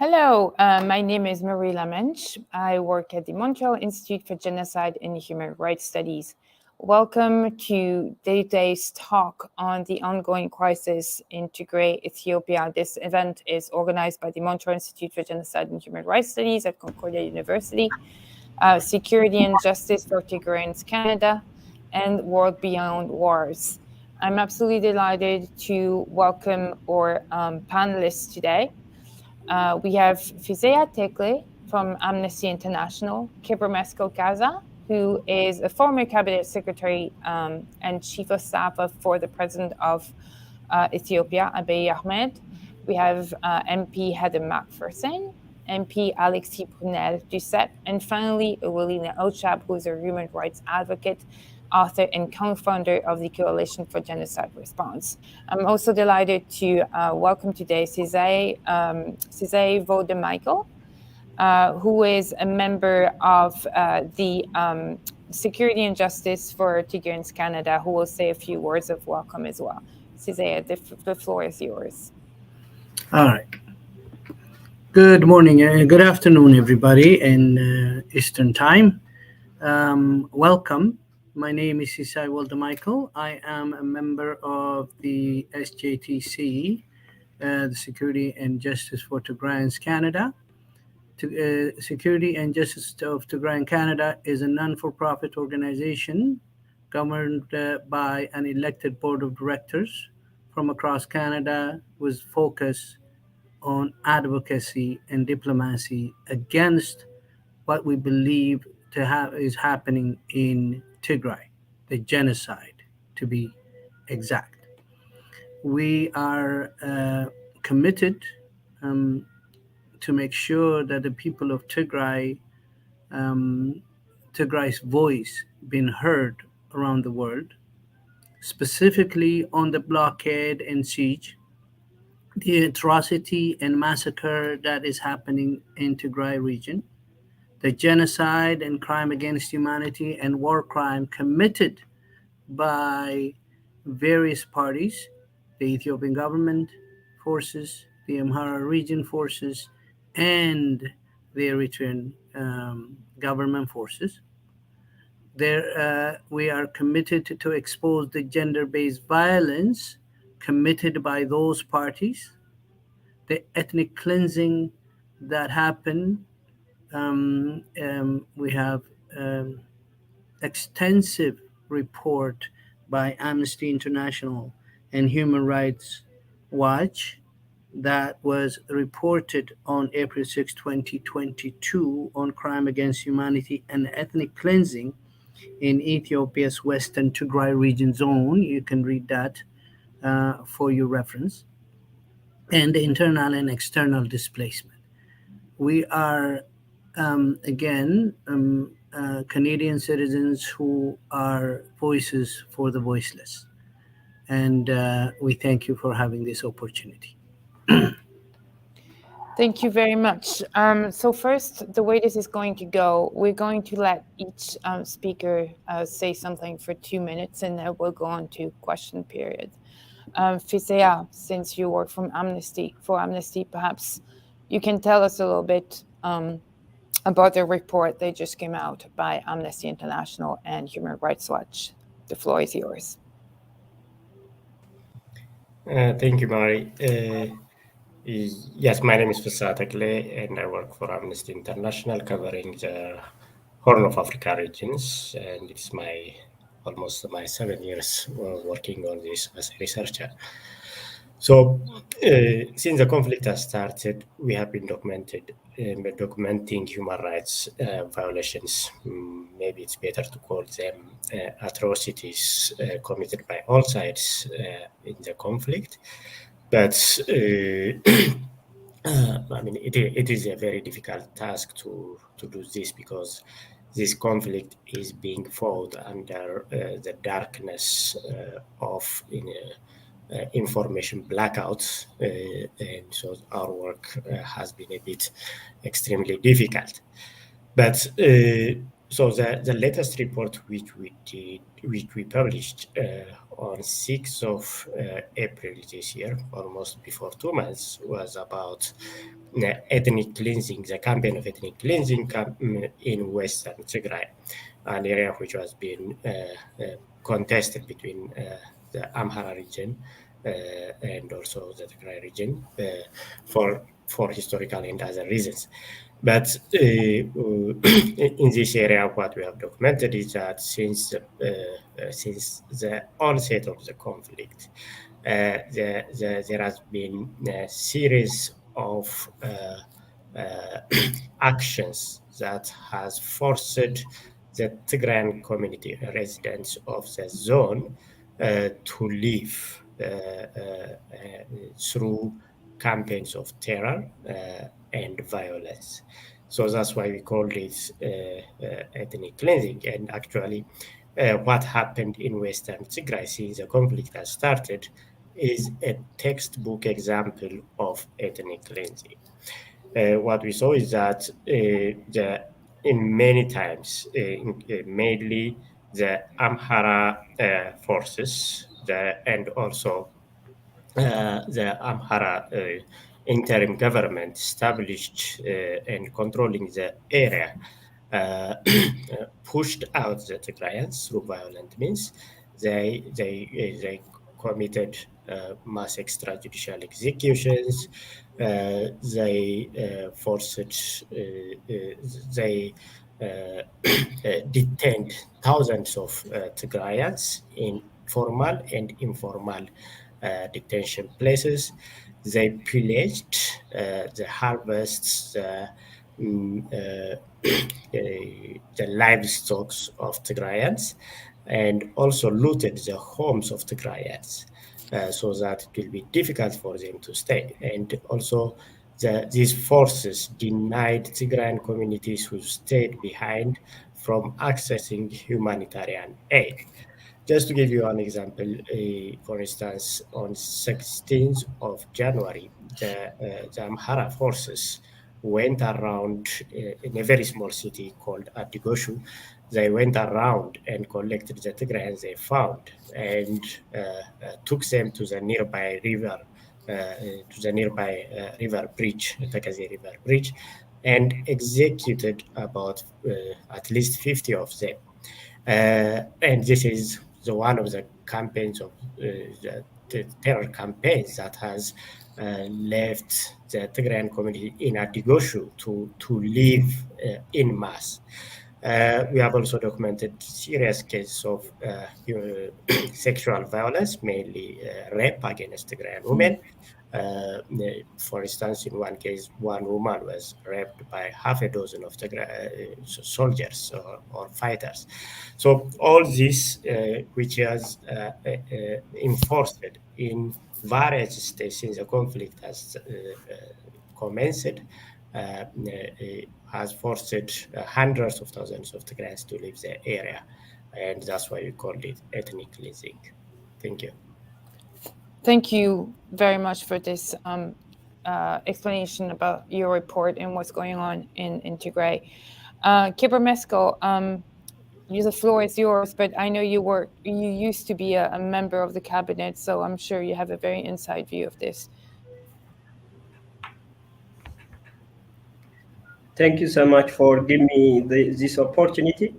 Hello, my name is Marie Lamenche. I work at the Montreal Institute for Genocide and Human Rights Studies. Welcome to today's talk on the ongoing crisis in Tigray, Ethiopia. This event is organized by the Montreal Institute for Genocide and Human Rights Studies at Concordia University, Security and Justice for Tigrayans Canada, and World Beyond Wars. I'm absolutely delighted to welcome our panelists today. We have Fisseha Tekle from Amnesty International, Gebremeskel Kassa, who is a former cabinet secretary and chief of staff for the president of Ethiopia, Abiy Ahmed. We have MP Heather McPherson, MP Alexis Brunelle-Duceppe, and finally Ewelina Ochab, who is a human rights advocate, author and co-founder of the Coalition for Genocide Response. I'm also delighted to welcome today Fisseha Michael, who is a member of the Security and Justice for Tigrayans Canada, who will say a few words of welcome as well. Fisseha, the floor is yours. All right. Good morning, good afternoon, everybody in Eastern Time. Welcome. My name is Fisseha Michael. I am a member of the SJTC, the Security and Justice for Tigrayans Canada. Security and Justice of Tigrayans Canada is a non-for-profit organization governed by an elected board of directors from across Canada with focus on advocacy and diplomacy against what we believe is happening in Tigray, the genocide, to be exact. We are committed to make sure that the people of Tigray, Tigray's voice being heard around the world, specifically on the blockade and siege, the atrocity and massacre that is happening in Tigray region, the genocide and crime against humanity and war crime committed by various parties, the Ethiopian government forces, the Amhara region forces, and the Eritrean government forces. We are committed to expose the gender-based violence committed by those parties, the ethnic cleansing that happened. We have extensive report by Amnesty International and Human Rights Watch that was reported on April 6, 2022 on crime against humanity and ethnic cleansing in Ethiopia's Western Tigray region zone. You can read that for your reference. And the internal and external displacement. We are Canadian citizens who are voices for the voiceless. And we thank you for having this opportunity. Thank you very much. So first, the way this is going to go, we're going to let each speaker say something for 2 minutes, and then we'll go on to question period. Fisseha, since you work for Amnesty, perhaps you can tell us a little bit about the report that just came out by Amnesty International and Human Rights Watch. The floor is yours. Thank you, Mari. Yes, my name is Fisseha Tekle, and I work for Amnesty International, covering the Horn of Africa regions, and it's almost my 7 years working on this as a researcher. So, since the conflict has started, we have been documenting human rights violations. Maybe it's better to call them atrocities committed by all sides in the conflict. But I mean, it is a very difficult task to do this, because this conflict is being fought under the darkness of information blackouts, and so our work has been a bit extremely difficult. But so the latest report which we published on 6th of April this year, almost before 2 months, was about ethnic cleansing, the campaign of ethnic cleansing in Western Tigray, an area which was being contested between the Amhara region and also the Tigray region for historical and other reasons. But in this area, what we have documented is that since the onset of the conflict, there has been a series of actions that has forced the Tigrayan community residents of the zone to leave through campaigns of terror and violence. So that's why we call it ethnic cleansing. And actually, what happened in Western Tigray since the conflict has started is a textbook example of ethnic cleansing. What we saw is that in many times, mainly the Amhara forces and also the Amhara interim government established and controlling the area pushed out the Tigrayans through violent means. They committed mass extrajudicial executions. They forced. They detained thousands of Tigrayans in formal and informal detention places. They pillaged the harvests, the livestock of Tigrayans, and also looted the homes of Tigrayans, so that it will be difficult for them to stay. And also, these forces denied Tigrayan communities who stayed behind from accessing humanitarian aid. Just to give you an example, for instance, on 16th of January, the Amhara forces went around in a very small city called Adigoshu. They went around and collected the Tigrayans they found and took them to the nearby river, river bridge, Tekle River Bridge, and executed about at least 50 of them. And this is one of the campaigns of the terror campaigns that has left the Tigrayan community in Adigoshu to live in mass. We have also documented serious cases of sexual violence, mainly rape against Tigrayan women. For instance, in one case, one woman was raped by half a dozen of Tigray soldiers or fighters. So all this, which has enforced in various states since the conflict has commenced, has forced hundreds of thousands of Tigrayans to leave the area. And that's why we call it ethnic cleansing. Thank you. Thank you very much for this explanation about your report and what's going on in Tigray. Gebremeskel, the floor is yours, but I know you used to be a member of the cabinet, so I'm sure you have a very inside view of this. Thank you so much for giving me this opportunity.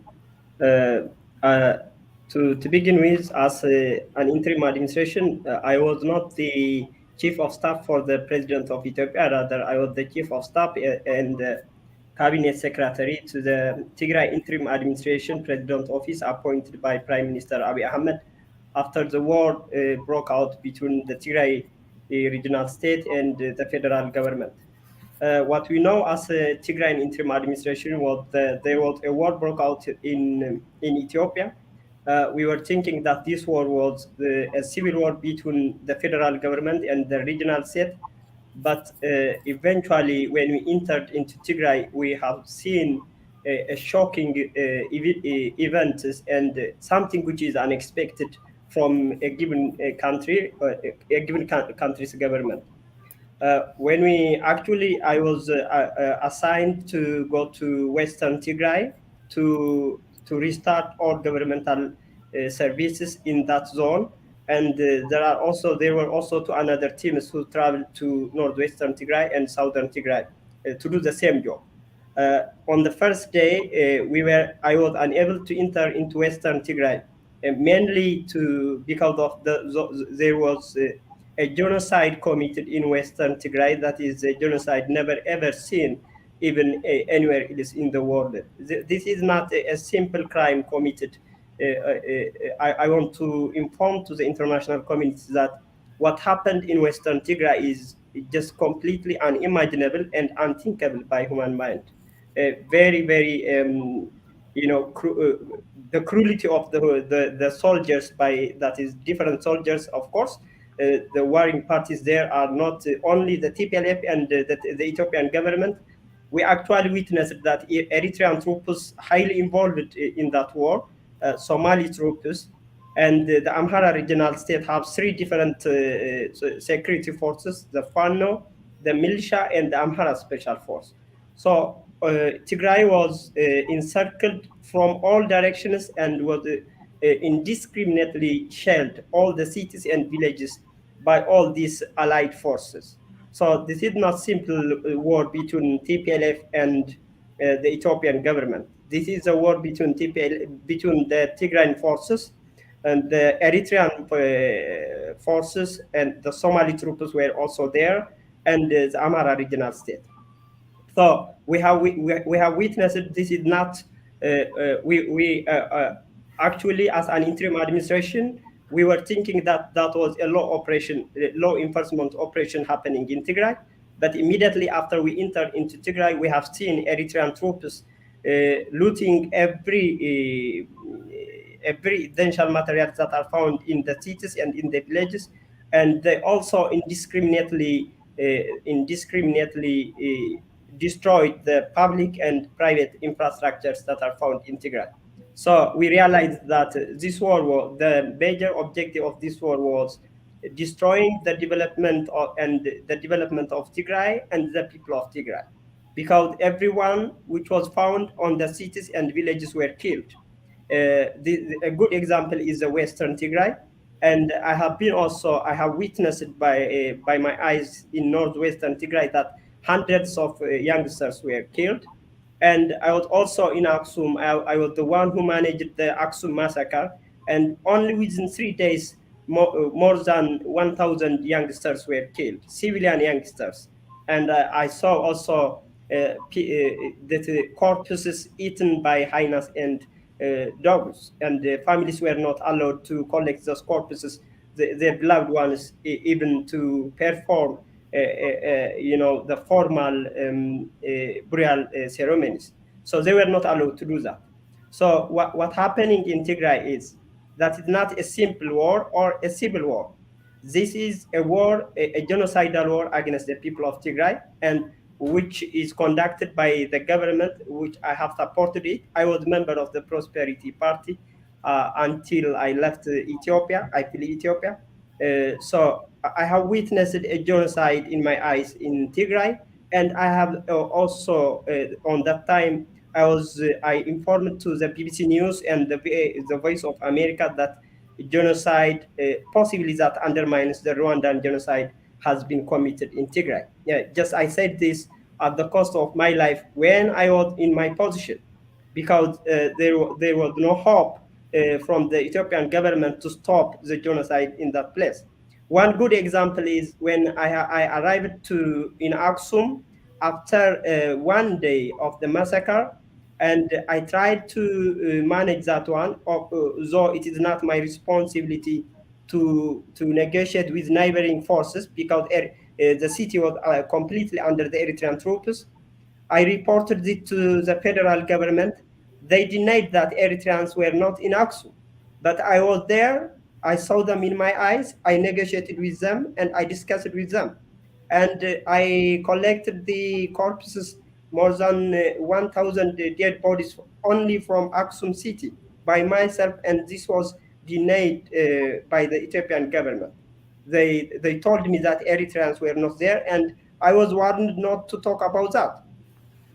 To begin with, as an interim administration, I was not the chief of staff for the president of Ethiopia. Rather, I was the chief of staff and cabinet secretary to the Tigray Interim Administration President Office appointed by Prime Minister Abiy Ahmed after the war broke out between the Tigray regional state and the federal government. What we know as a Tigrayan interim administration was there was a war broke out in Ethiopia. We were thinking that this war was a civil war between the federal government and the regional state. But eventually, when we entered into Tigray, we have seen a shocking event and something which is unexpected from a given country, a given country's government. When I was assigned to go to Western Tigray to restart all governmental services in that zone. And there were also two another teams who traveled to northwestern Tigray and southern Tigray to do the same job. On the first day, I was unable to enter into Western Tigray, mainly because of there was a genocide committed in Western Tigray. That is a genocide never ever seen even anywhere else in the world. This is not a simple crime committed. I want to inform to the international community that what happened in Western Tigray is just completely unimaginable and unthinkable by human mind. Very, very, the cruelty of the soldiers that is different soldiers, of course. The warring parties there are not only the TPLF and the Ethiopian government. We actually witnessed that Eritrean troops highly involved in that war, Somali troops, and the Amhara regional state have three different security forces: the Fano, the militia, and the Amhara special force. So Tigray was encircled from all directions and was indiscriminately shelled, all the cities and villages, by all these allied forces. So this is not simple war between TPLF and the Ethiopian government. This is a war between between the Tigrayan forces and the Eritrean forces, and the Somali troops were also there, and the Amhara regional state. So we have witnessed this is not actually, as an interim administration, we were thinking that that was a law enforcement operation happening in Tigray. But immediately after we entered into Tigray, we have seen Eritrean troops looting every essential materials that are found in the cities and in the villages, and they also indiscriminately destroyed the public and private infrastructures that are found in Tigray. So we realized that the major objective of this war was destroying the development of Tigray and the people of Tigray, because everyone which was found on the cities and villages were killed. A good example is the Western Tigray, and I have witnessed by my eyes in northwestern Tigray that hundreds of youngsters were killed. And I was also in Aksum. I was the one who managed the Aksum massacre, and only within 3 days, more than 1,000 youngsters were killed, civilian youngsters. And I saw also the corpses eaten by hyenas and dogs, and the families were not allowed to collect those corpses, their beloved ones, even to perform the formal burial ceremonies. So they were not allowed to do that. So what happening in Tigray is that it's not a simple war or a civil war. This is a war, a genocidal war against the people of Tigray, and which is conducted by the government, which I have supported it. I was a member of the Prosperity Party until I left Ethiopia. I flee Ethiopia. So I have witnessed a genocide in my eyes in Tigray, and I have also on that time I informed to the BBC News and the Voice of America that genocide, possibly that undermines the Rwandan genocide, has been committed in Tigray. Yeah, just I said this at the cost of my life when I was in my position, because there was no hope from the Ethiopian government to stop the genocide in that place. One good example is when I arrived in Aksum after 1 day of the massacre, and I tried to manage that one, though it is not my responsibility to negotiate with neighboring forces, because the city was completely under the Eritrean troops. I reported it to the federal government. They denied that Eritreans were not in Aksum, but I was there. I saw them in my eyes. I negotiated with them and I discussed with them. And I collected the corpses, more than 1,000 dead bodies only from Aksum city by myself, and this was denied by the Ethiopian government. They told me that Eritreans were not there, and I was warned not to talk about that.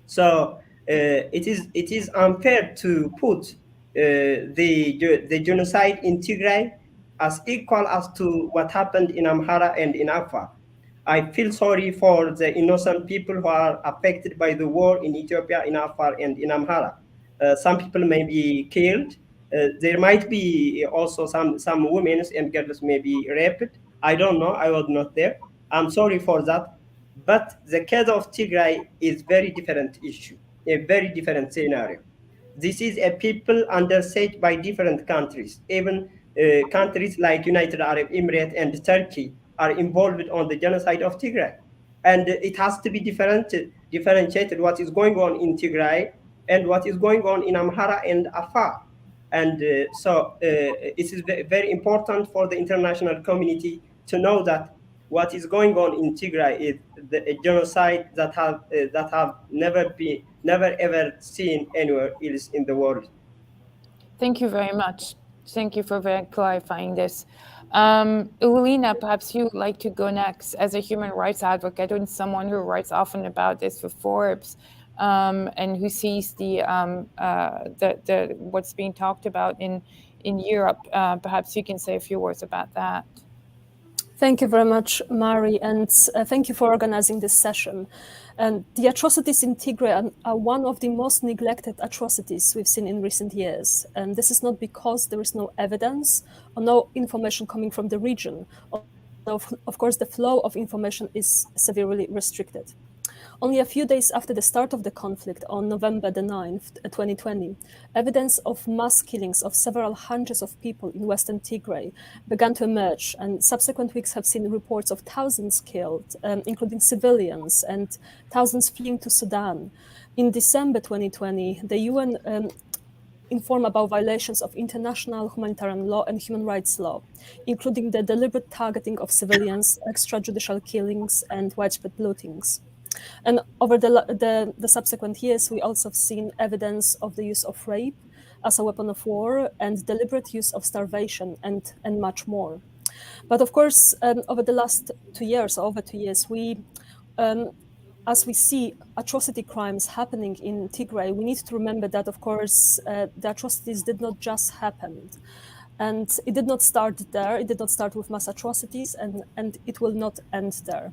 So it is unfair to put the genocide in Tigray as equal as to what happened in Amhara and in Afar. I feel sorry for the innocent people who are affected by the war in Ethiopia, in Afar, and in Amhara. Some people may be killed. There might be also some women and girls may be raped. I don't know. I was not there. I'm sorry for that. But the case of Tigray is very different issue, a very different scenario. This is a people under siege by different countries. Even countries like United Arab Emirates and Turkey are involved on the genocide of Tigray. And it has to be differentiated what is going on in Tigray and what is going on in Amhara and Afar. And so it is very important for the international community to know that what is going on in Tigray is a genocide that have never ever seen anywhere else in the world. Thank you very much. Thank you for clarifying this. Ewelina, perhaps you would like to go next as a human rights advocate and someone who writes often about this for Forbes, and who sees the what's being talked about in Europe. Perhaps you can say a few words about that. Thank you very much, Mari, and thank you for organizing this session. And the atrocities in Tigray are one of the most neglected atrocities we've seen in recent years. And this is not because there is no evidence or no information coming from the region. Of course, the flow of information is severely restricted. Only a few days after the start of the conflict on November the 9th, 2020, evidence of mass killings of several hundreds of people in Western Tigray began to emerge, and subsequent weeks have seen reports of thousands killed, including civilians, and thousands fleeing to Sudan. In December 2020, the UN informed about violations of international humanitarian law and human rights law, including the deliberate targeting of civilians, extrajudicial killings, and widespread lootings. And over the subsequent years, we also have seen evidence of the use of rape as a weapon of war and deliberate use of starvation and much more. But of course, over the last 2 years, over 2 years, as we see atrocity crimes happening in Tigray, we need to remember that, of course, the atrocities did not just happen. And it did not start there. It did not start with mass atrocities, and it will not end there.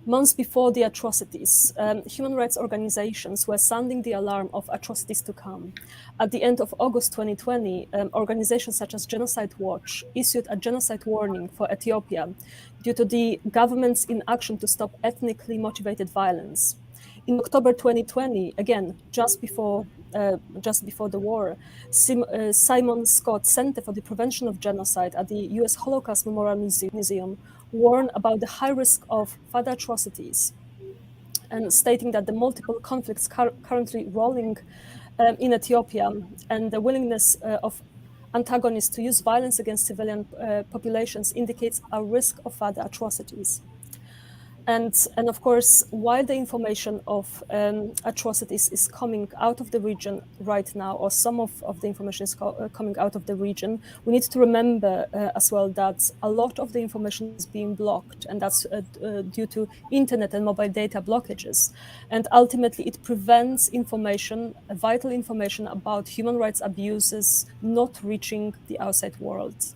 Months before the atrocities, human rights organizations were sounding the alarm of atrocities to come. At the end of August 2020, organizations such as Genocide Watch issued a genocide warning for Ethiopia due to the government's inaction to stop ethnically motivated violence. In October 2020, again, just before the war, Simon Scott Center for the Prevention of Genocide at the U.S. Holocaust Memorial Museum warned about the high risk of further atrocities, and stating that the multiple conflicts currently rolling in Ethiopia and the willingness of antagonists to use violence against civilian populations indicates a risk of further atrocities. And of course, while the information of atrocities is coming out of the region right now, or some of the information is coming out of the region, we need to remember as well that a lot of the information is being blocked, and that's due to internet and mobile data blockages. And ultimately, it prevents information, vital information about human rights abuses not reaching the outside world.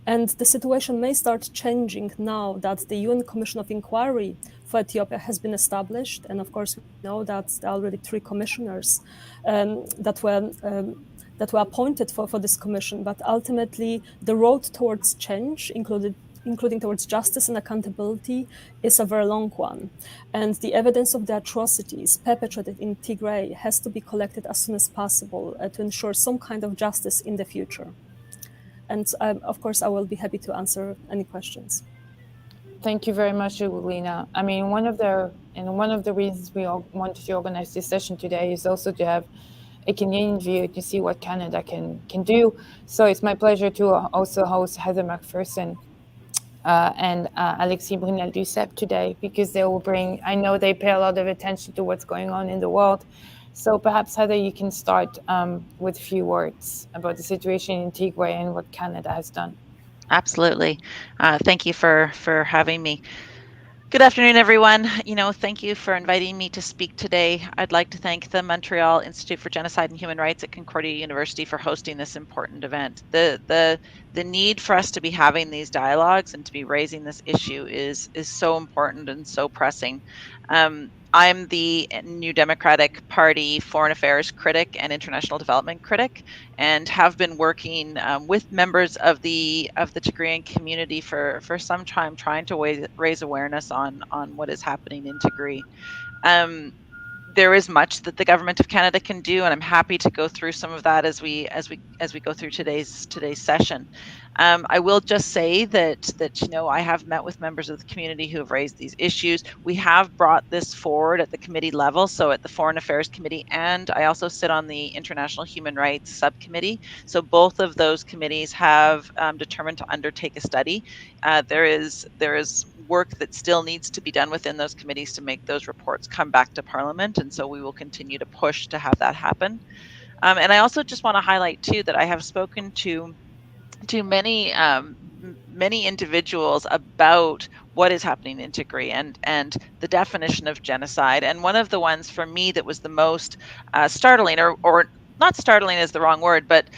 And the situation may start changing now that the UN Commission of Inquiry for Ethiopia has been established. And of course, we know that there are already 3 commissioners that were appointed for this commission. But ultimately, the road towards change, including towards justice and accountability, is a very long one. And the evidence of the atrocities perpetrated in Tigray has to be collected as soon as possible to ensure some kind of justice in the future. And of course, I will be happy to answer any questions. Thank you very much, Ewelina. I mean, one of the reasons we all wanted to organize this session today is also to have a Canadian view to see what Canada can do. So it's my pleasure to also host Heather McPherson and Alexis Brunelle-Duceppe today, because they will bring, I know they pay a lot of attention to what's going on in the world. So perhaps, Heather, you can start with a few words about the situation in Tigray and what Canada has done. Absolutely. Thank you for having me. Good afternoon, everyone. Thank you for inviting me to speak today. I'd like to thank the Montreal Institute for Genocide and Human Rights at Concordia University for hosting this important event. The need for us to be having these dialogues and to be raising this issue is so important and so pressing. I'm the New Democratic Party foreign affairs critic and international development critic, and have been working with members of the Tigrayan community for some time, trying to raise awareness on what is happening in Tigray. There is much that the government of Canada can do, and I'm happy to go through some of that as we go through today's session. I will just say that I have met with members of the community who have raised these issues. We have brought this forward at the committee level, so at the Foreign Affairs Committee, and I also sit on the International Human Rights Subcommittee. So both of those committees have determined to undertake a study. There is work that still needs to be done within those committees to make those reports come back to Parliament, and so we will continue to push to have that happen. And I also just want to highlight too that I have spoken to many individuals about what is happening in Tigray and the definition of genocide. And one of the ones for me that was the most startling, or not startling is the wrong word, but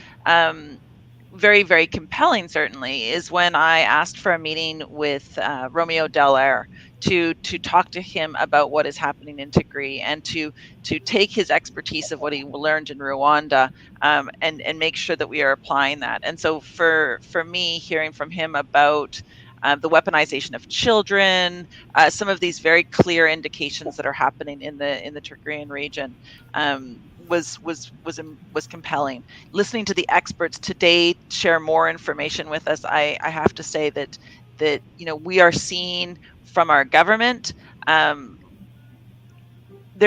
very, very compelling, certainly, is when I asked for a meeting with Romeo Dallaire to talk to him about what is happening in Tigray, and to take his expertise of what he learned in Rwanda and make sure that we are applying that. And so for me, hearing from him about the weaponization of children, some of these very clear indications that are happening in the Tigrayan region, was compelling. Listening to the experts today share more information with us, I have to say that we are seeing from our government, there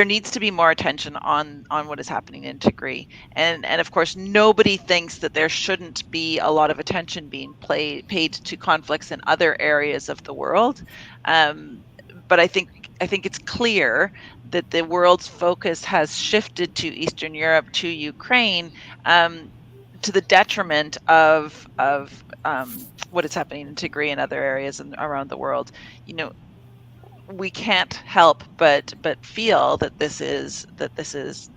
needs to be more attention on what is happening in Tigray, and of course nobody thinks that there shouldn't be a lot of attention being paid to conflicts in other areas of the world, but I think it's clear that the world's focus has shifted to Eastern Europe, to Ukraine, to the detriment of what is happening in Tigray and other areas around the world. We can't help but feel that this is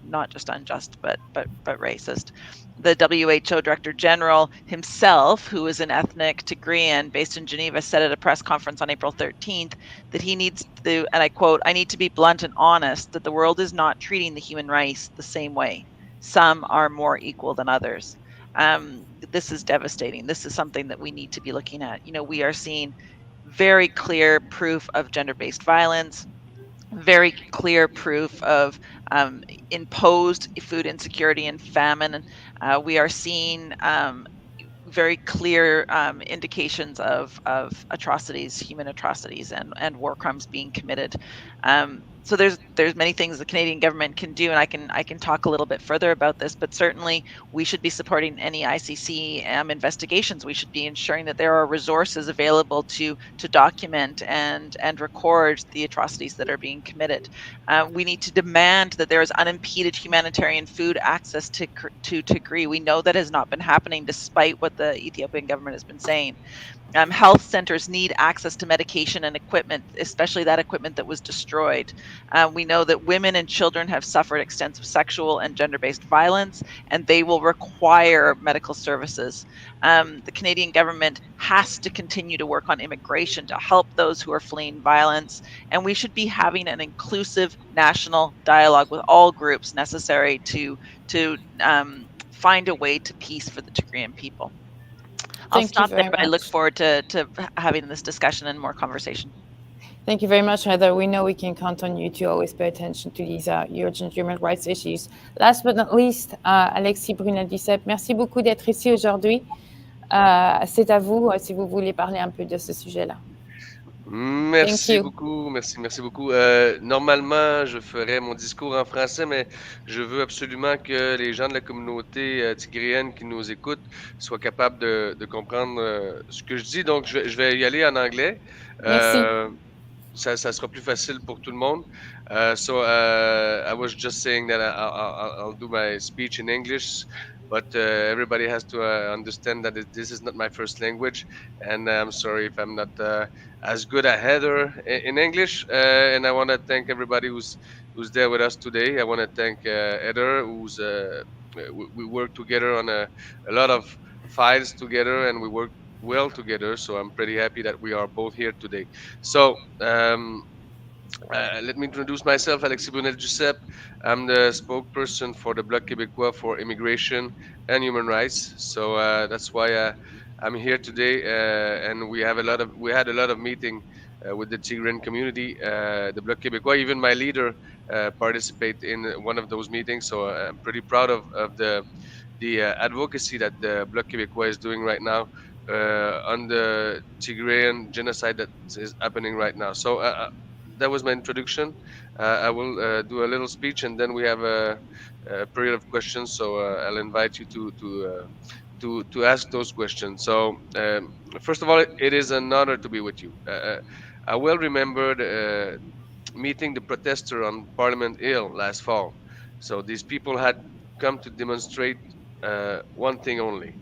not just unjust but racist. The WHO Director General himself, who is an ethnic Tigrayan based in Geneva, said at a press conference on April 13th that he needs to, and I quote, "I need to be blunt and honest that the world is not treating the human race the same way. Some are more equal than others." This is devastating. This is something that we need to be looking at. We are seeing very clear proof of gender-based violence, very clear proof of imposed food insecurity and famine. We are seeing very clear indications of atrocities, human atrocities, and war crimes being committed. So there's many things the Canadian government can do, and I can talk a little bit further about this. But certainly, we should be supporting any ICC investigations. We should be ensuring that there are resources available to document and record the atrocities that are being committed. We need to demand that there is unimpeded humanitarian food access to Tigray. We know that has not been happening, despite what the Ethiopian government has been saying. Health centers need access to medication and equipment, especially that equipment that was destroyed. We know that women and children have suffered extensive sexual and gender-based violence, and they will require medical services. The Canadian government has to continue to work on immigration to help those who are fleeing violence, and we should be having an inclusive national dialogue with all groups necessary to find a way to peace for the Tigrayan people. I'll stop there, but I look forward to having this discussion and more conversation. Thank you very much, Heather. We know we can count on you to always pay attention to these urgent human rights issues. Last but not least, Alexis Brunelle-Duceppe, merci beaucoup d'être ici aujourd'hui. C'est à vous si vous voulez parler un peu de ce sujet-là. Merci beaucoup, merci beaucoup. Normalement, je ferais mon discours en français, mais je veux absolument que les gens de la communauté tigrayenne qui nous écoutent soient capables de comprendre ce que je dis. Donc, je vais y aller en anglais. Ça sera plus facile pour tout le monde. So I was just saying that I'll do my speech in English but everybody has to understand that this is not my first language, and I'm sorry if I'm not as good a header in English. And I want to thank everybody who's there with us today. I want to thank Heather, who's we work together on a lot of files together, and we work well together. So I'm pretty happy that we are both here today. So let me introduce myself, Alexis Brunelle-Duceppe. I'm the spokesperson for the Bloc Quebecois for immigration and human rights. So that's why I'm here today, and we had a lot of meeting with the Tigrayan community, the Bloc Quebecois. Even my leader participate in one of those meetings. So I'm pretty proud of the advocacy that the Bloc Quebecois is doing right now on the Tigrayan genocide that is happening right now. So that was my introduction. I will do a little speech, and then we have a period of questions. So I'll invite you to ask those questions. So first of all, it is an honor to be with you. I well remembered meeting the protester on Parliament Hill last fall. So these people had come to demonstrate one thing only: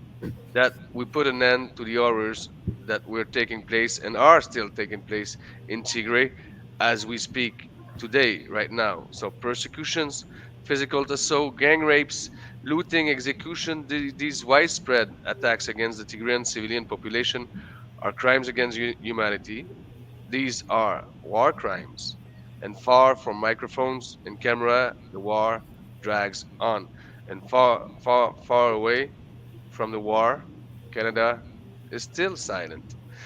that we put an end to the horrors that were taking place and are still taking place in Tigray as we speak today, right now. So persecutions, physical assault, gang rapes, looting, execution, these widespread attacks against the Tigrayan civilian population are crimes against humanity. These are war crimes. And far from microphones and camera, the war drags on. And far, far, far away from the war, Canada is still silent.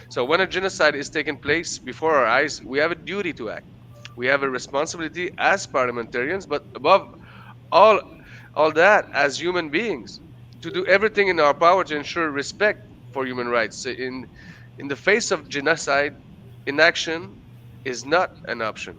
So when a genocide is taking place before our eyes, we have a duty to act. We have a responsibility as parliamentarians, but above all, all that as human beings, to do everything in our power to ensure respect for human rights. So in the face of genocide, inaction is not an option.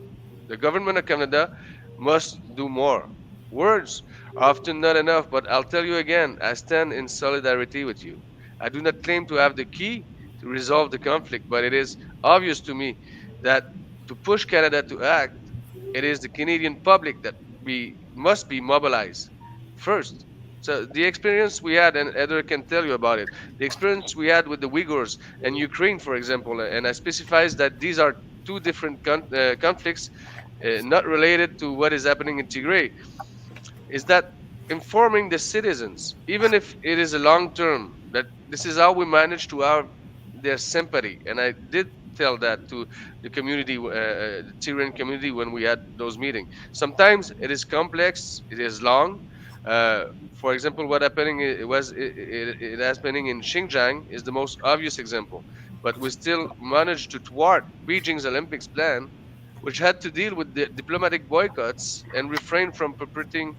The government of Canada must do more. Words are often not enough, but I'll tell you again, I stand in solidarity with you. I do not claim to have the key to resolve the conflict, but it is obvious to me that to push Canada to act, it is the Canadian public that we must be mobilized first. So the experience we had, and Heather can tell you about it, the experience we had with the Uyghurs and Ukraine, for example, and I specifies that these are two different conflicts, not related to what is happening in Tigray, is that informing the citizens, even if it is a long term, that this is how we manage to have their sympathy. And I did tell that to the community, the Tigrayan community, when we had those meetings. Sometimes it is complex, it is long. For example, what happening it happening in Xinjiang is the most obvious example. But we still managed to thwart Beijing's Olympics plan, which had to deal with the diplomatic boycotts and refrain from perpetrating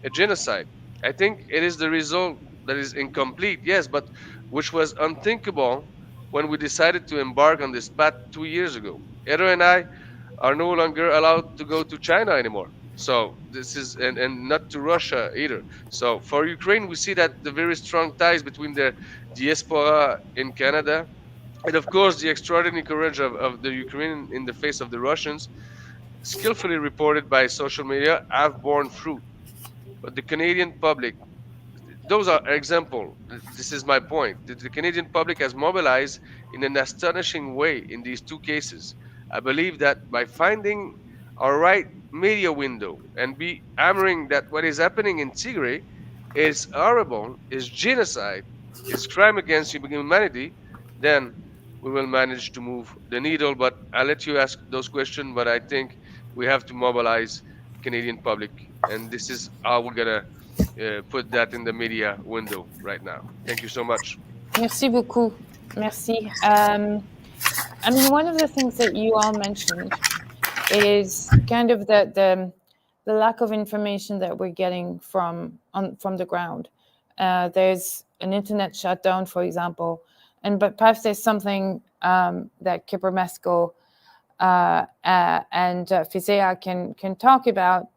a genocide. I think it is the result that is incomplete, yes, but which was unthinkable when we decided to embark on this path 2 years ago. Edo and I are no longer allowed to go to China anymore. So this is, and not to Russia either. So for Ukraine, we see that the very strong ties between the diaspora in Canada and of course the extraordinary courage of the Ukrainian in the face of the Russians, skillfully reported by social media, have borne fruit. But the Canadian public, those are example. This is my point. The Canadian public has mobilized in an astonishing way in these two cases. I believe that by finding our right media window and be hammering that what is happening in Tigray is horrible, is genocide, is crime against humanity, then we will manage to move the needle. But I'll let you ask those questions. But I think we have to mobilize Canadian public, and this is how we're gonna put that in the media window right now. Thank you so much. Merci beaucoup. Merci. I mean, one of the things that you all mentioned is kind of the lack of information that we're getting from the ground. There's an internet shutdown, for example, but perhaps there's something that Gebremeskel and Fisseha can talk about,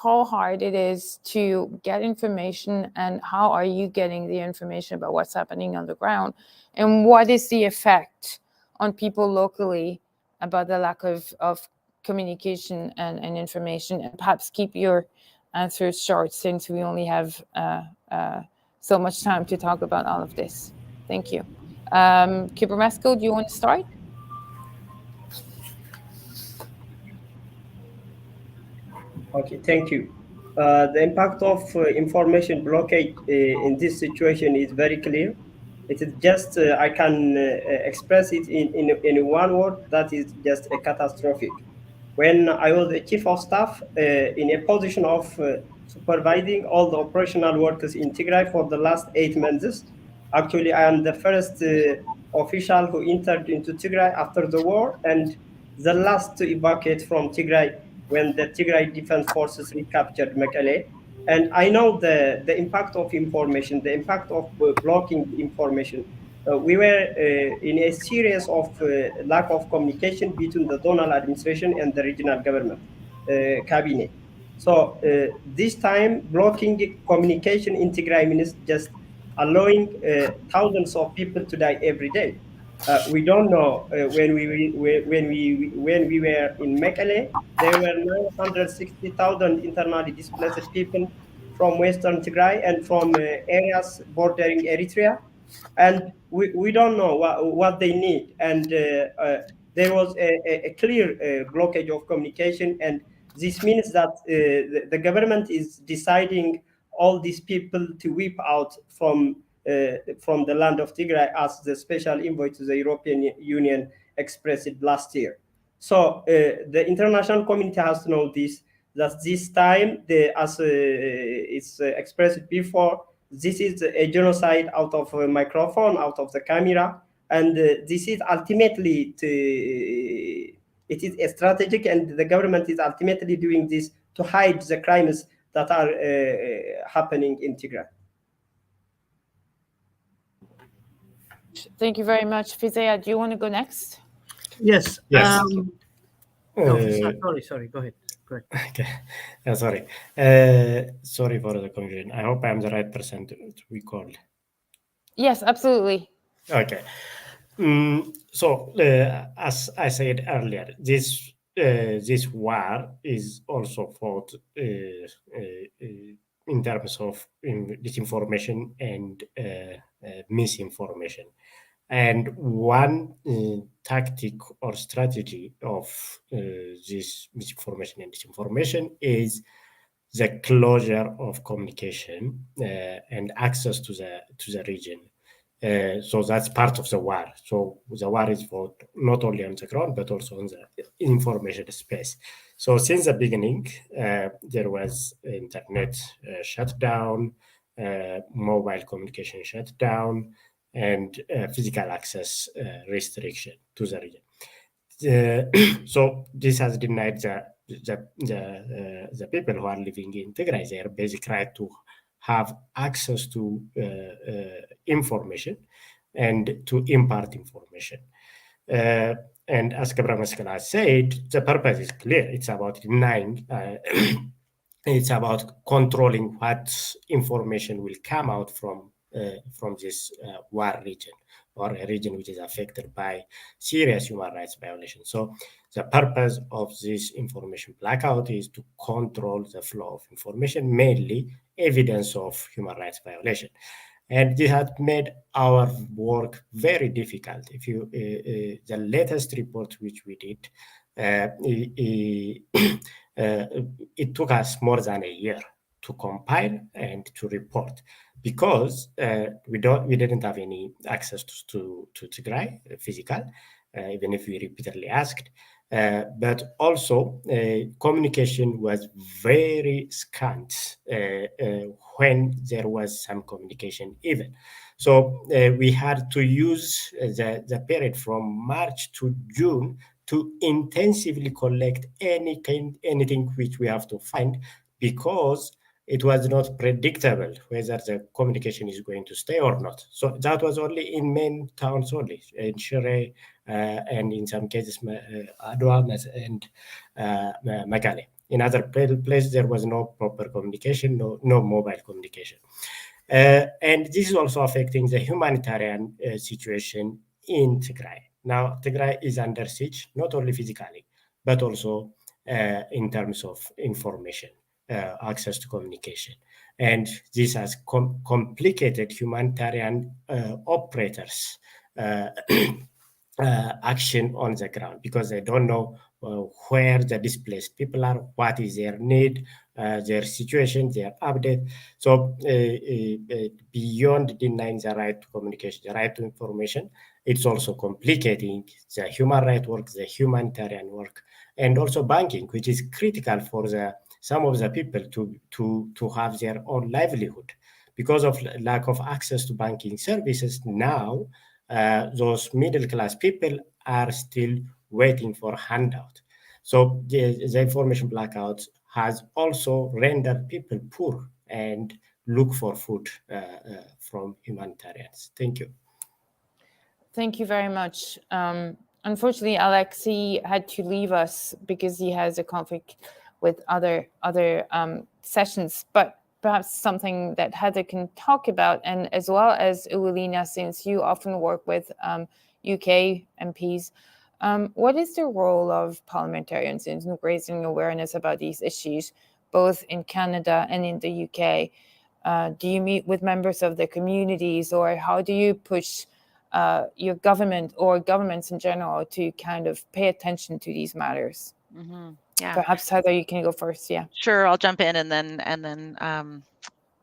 how hard it is to get information and how are you getting the information about what's happening on the ground, and what is the effect on people locally about the lack of communication and information. And perhaps keep your answers short, since we only have so much time to talk about all of this. Thank you. Gebremeskel, do you want to start? Okay, thank you. The impact of information blockade in this situation is very clear. It is just, I can express it in one word, that is just a catastrophic. When I was the chief of staff in a position of supervising all the operational workers in Tigray for the last 8 months, actually I am the first official who entered into Tigray after the war and the last to evacuate from Tigray when the Tigray Defense Forces recaptured Mekelle. And I know the impact of information, the impact of blocking information. We were in a series of lack of communication between the zonal administration and the regional government cabinet. So this time, blocking communication in Tigray means just allowing thousands of people to die every day. We don't know when we were in Mekelle, there were 960,000 internally displaced people from Western Tigray and from areas bordering Eritrea, and we don't know what they need. And there was a clear blockage of communication, and this means that the government is deciding all these people to wipe out from the land of Tigray, as the special envoy to the European Union expressed it last year. So the international community has to know this, that this time, as it's expressed before, this is a genocide out of a microphone, out of the camera, and this is ultimately it is a strategic, and the government is ultimately doing this to hide the crimes that are happening in Tigray. Thank you very much. Fisseha, do you want to go next? Yes. Yes. Sorry. Go ahead. Okay. Sorry. Sorry for the confusion. I hope I'm the right person to be called. Yes, absolutely. Okay. So, as I said earlier, this war is also fought in terms of disinformation and misinformation. And one tactic or strategy of this misinformation and disinformation is the closure of communication and access to the region. So that's part of the war. So the war is fought not only on the ground, but also on the information space. So since the beginning, there was internet shutdown, mobile communication shutdown, and physical access restriction to the region. So this has denied the people who are living in Tigray their basic right to have access to information and to impart information. And as Gebremeskel has said, the purpose is clear. It's about denying, it's about controlling what information will come out from this war region, or a region which is affected by serious human rights violations. So the purpose of this information blackout is to control the flow of information, mainly evidence of human rights violation. And this has made our work very difficult. If you, the latest report which we did, it took us more than a year to compile and to report, because we didn't have any access to Tigray physical, even if we repeatedly asked. But also communication was very scant when there was some communication even. So we had to use the period from March to June to intensively collect anything which we have to find, because it was not predictable whether the communication is going to stay or not. So that was only in main towns only, in Shire, and in some cases Adwa and Mekelle. In other places, there was no proper communication, no mobile communication. And this is also affecting the humanitarian situation in Tigray. Now, Tigray is under siege, not only physically, but also in terms of information. access to communication. And this has complicated humanitarian operators' action on the ground, because they don't know where the displaced people are, what is their need, their situation, their update. So beyond denying the right to communication, the right to information, it's also complicating the human rights work, the humanitarian work, and also banking, which is critical for some of the people to have their own livelihood. Because of lack of access to banking services now, those middle-class people are still waiting for handout. So the information blackouts has also rendered people poor and look for food from humanitarians. Thank you. Thank you very much. Unfortunately, Alexis had to leave us because he has a conflict with other sessions, but perhaps something that Heather can talk about, and as well as Ewelina, since you often work with UK MPs, what is the role of parliamentarians in raising awareness about these issues, both in Canada and in the UK? Do you meet with members of the communities, or how do you push your government or governments in general to kind of pay attention to these matters? Mm-hmm. Yeah. Perhaps Heather, you can go first. Yeah. Sure, I'll jump in and then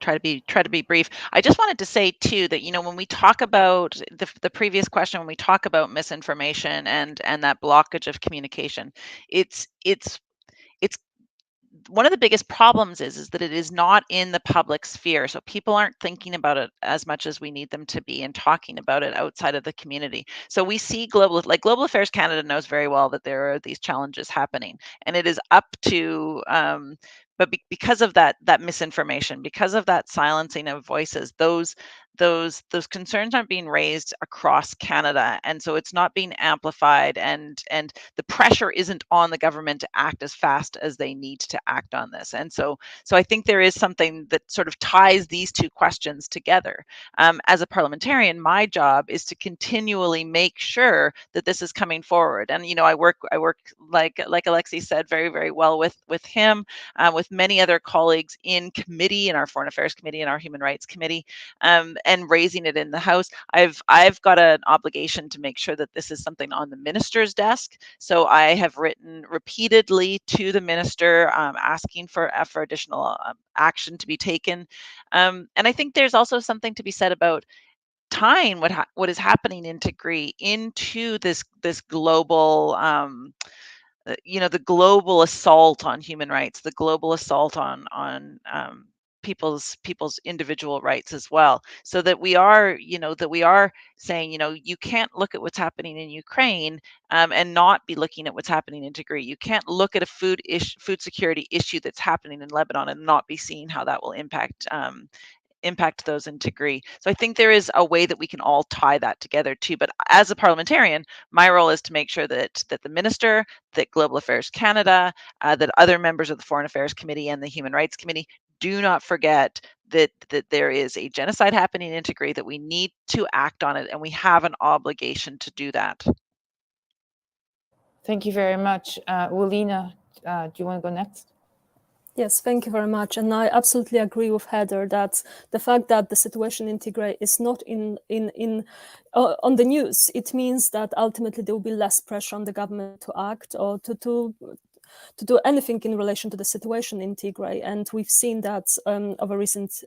try to be brief. I just wanted to say too that, you know, when we talk about the previous question, when we talk about misinformation and that blockage of communication, it's one of the biggest problems is that it is not in the public sphere. So people aren't thinking about it as much as we need them to be and talking about it outside of the community. So we see Global Affairs Canada knows very well that there are these challenges happening, and it is up to but because of that misinformation, because of that silencing of voices, those concerns aren't being raised across Canada, and so it's not being amplified, and the pressure isn't on the government to act as fast as they need to act on this. And so I think there is something that sort of ties these two questions together. As a parliamentarian, my job is to continually make sure that this is coming forward. And you know, I work like Alexis said, very, very well with him, with many other colleagues in committee, in our Foreign Affairs Committee and our Human Rights Committee, and raising it in the House. I've got an obligation to make sure that this is something on the minister's desk. So I have written repeatedly to the minister, asking for additional action to be taken. And I think there's also something to be said about tying what is happening in Tigray into this global you know, the global assault on human rights, the global assault on people's individual rights as well. So that we are saying, you know, you can't look at what's happening in Ukraine and not be looking at what's happening in Tigray. You can't look at a food security issue that's happening in Lebanon and not be seeing how that will impact those in Tigray. So I think there is a way that we can all tie that together too. But as a parliamentarian, my role is to make sure that the minister, that Global Affairs Canada, that other members of the Foreign Affairs Committee and the Human Rights Committee do not forget that there is a genocide happening in Tigray, that we need to act on it, and we have an obligation to do that. Thank you very much. Ewelina, do you want to go next? Yes, thank you very much. And I absolutely agree with Heather that the fact that the situation in Tigray is not on the news, it means that ultimately there will be less pressure on the government to act or to do anything in relation to the situation in Tigray. And we've seen that over recent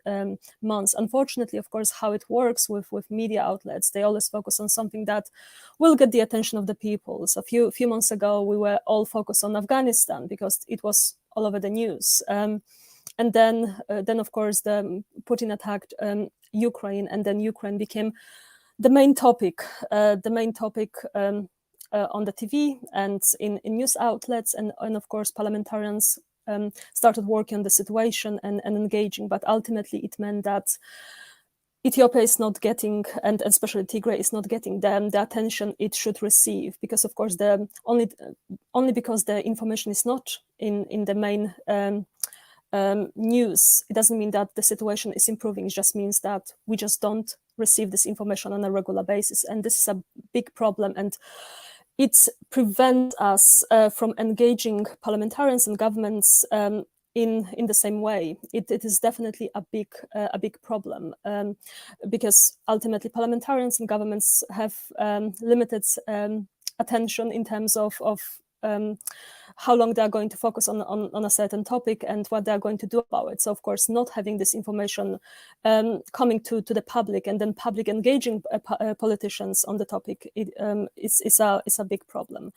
months. Unfortunately, of course, how it works with media outlets, they always focus on something that will get the attention of the people. So a few months ago, we were all focused on Afghanistan because it was all over the news. And then of course, the Putin attacked Ukraine, and then Ukraine became the main topic on the TV and in news outlets, and of course parliamentarians started working on the situation and engaging, but ultimately it meant that Ethiopia is not getting, and especially Tigray is not getting the attention it should receive, because of course only because the information is not in the main news, it doesn't mean that the situation is improving. It just means that we just don't receive this information on a regular basis, and this is a big problem, and it prevents us from engaging parliamentarians and governments in the same way. It is definitely a big problem, because ultimately parliamentarians and governments have limited attention in terms of how long they are going to focus on a certain topic and what they are going to do about it. So of course, not having this information coming to the public and then public engaging politicians on the topic is a big problem.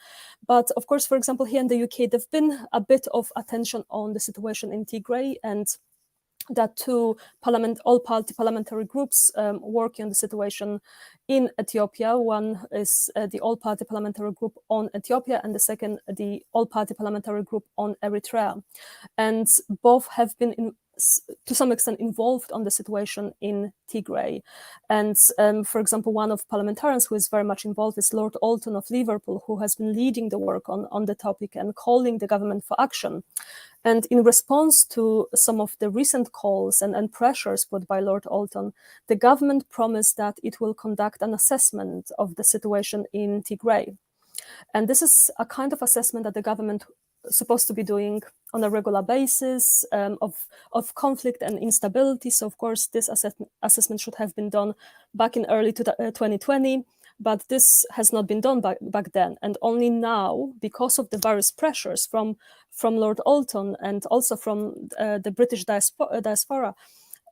But of course, for example, here in the UK, there've been a bit of attention on the situation in Tigray, and that two all-party parliamentary groups working on the situation in Ethiopia. One is the all-party parliamentary group on Ethiopia, and the second, the all-party parliamentary group on Eritrea. And both have been, to some extent, involved on the situation in Tigray. And for example, one of parliamentarians who is very much involved is Lord Alton of Liverpool, who has been leading the work on the topic and calling the government for action. And in response to some of the recent calls and pressures put by Lord Alton, the government promised that it will conduct an assessment of the situation in Tigray. And this is a kind of assessment that the government is supposed to be doing on a regular basis of conflict and instability. So of course, this assessment should have been done back in early 2020. But this has not been done back then. And only now, because of the various pressures from Lord Alton and also from the British diaspora,